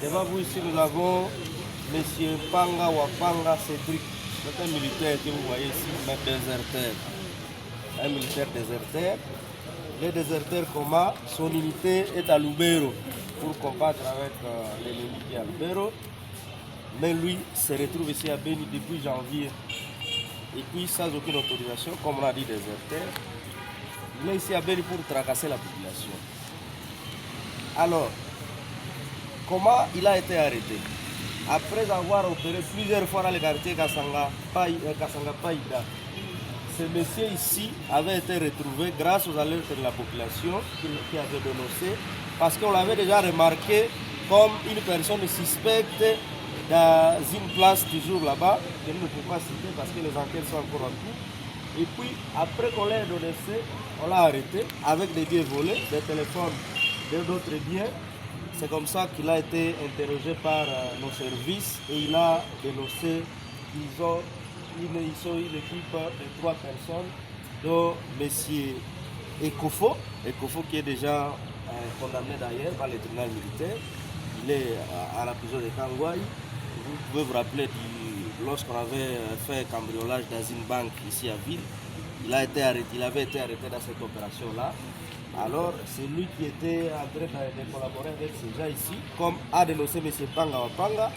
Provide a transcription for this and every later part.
Devant vous ici, nous avons M. Panga Wapanga Cédric. C'est un militaire que vous voyez ici, mais déserteur. Un militaire déserteur. Les déserteurs Koma, son unité est à Lubero pour combattre avec l'ennemi qui est à Lubero. Mais lui se retrouve ici à Beni depuis janvier. Et puis sans aucune autorisation, comme on a dit, déserteur. Il est ici à Beni pour tracasser la population. Alors, comment il a été arrêté? Après avoir opéré plusieurs fois dans le quartier Kasanga Païda, ce monsieur ici avait été retrouvé grâce aux alertes de la population qui avait dénoncé, parce qu'on l'avait déjà remarqué comme une personne suspecte dans une place toujours là-bas, que nous ne pouvons pas citer parce que les enquêtes sont encore en cours. Et puis, après qu'on l'ait dénoncé, on l'a arrêté avec des biens volés, des téléphones, d'autres biens. C'est comme ça qu'il a été interrogé par nos services et il a dénoncé qu'ils ont une équipe de 3 personnes, dont M. Ekofo qui est déjà condamné d'ailleurs par le tribunal militaire. Il est à la prison de Kangwai. Vous pouvez vous rappeler lorsqu'on avait fait un cambriolage dans une banque ici à Ville, il avait été arrêté dans cette opération-là. Alors, c'est lui qui était en train de collaborer avec ces gens ici, comme a dénoncé M. Panga Wapanga.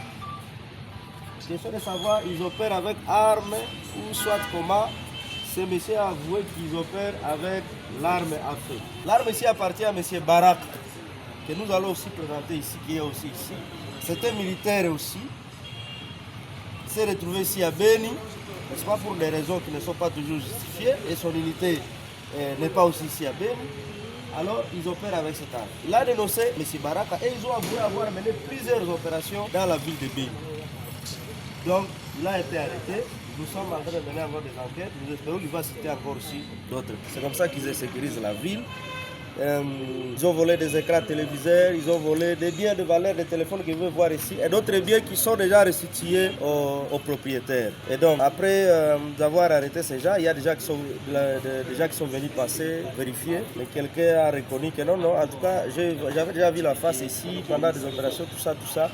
Question de savoir, ils opèrent avec armes ou soit comment. Ce monsieur a avoué qu'ils opèrent avec l'arme à feu. L'arme ici appartient à M. Barak, que nous allons aussi présenter ici, qui est aussi ici. C'est un militaire aussi. Il s'est retrouvé ici à Beni, n'est-ce pas, pour des raisons qui ne sont pas toujours justifiées, et son unité n'est pas aussi ici à Beni. Alors, ils opèrent avec cette arme. Il a dénoncé M. Baraka et ils ont avoué avoir mené plusieurs opérations dans la ville de Beni. Donc, il a été arrêté. Nous sommes en train de mener encore des enquêtes. Nous espérons qu'il va citer encore aussi d'autres. C'est comme ça qu'ils sécurisent la ville. Ils ont volé des écrans téléviseurs, ils ont volé des biens de valeur, des téléphones que vous pouvez voir ici, et d'autres biens qui sont déjà restitués aux propriétaires. Et donc, après avoir arrêté ces gens, il y a des gens qui sont venus passer, vérifier, mais quelqu'un a reconnu que non, en tout cas, j'avais déjà vu la face ici pendant des opérations, tout ça,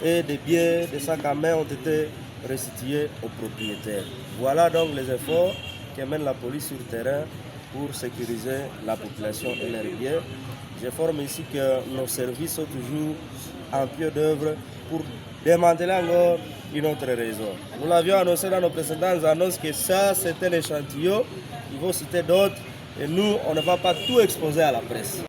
et des biens, des sacs à main ont été restitués aux propriétaires. Voilà donc les efforts que mène la police sur le terrain pour sécuriser la population et leurs biens. J'informe ici que nos services sont toujours en pied d'œuvre pour démanteler encore une autre raison. Nous l'avions annoncé dans nos précédentes annonces que ça, c'était l'échantillon. Il faut citer d'autres et nous, on ne va pas tout exposer à la presse.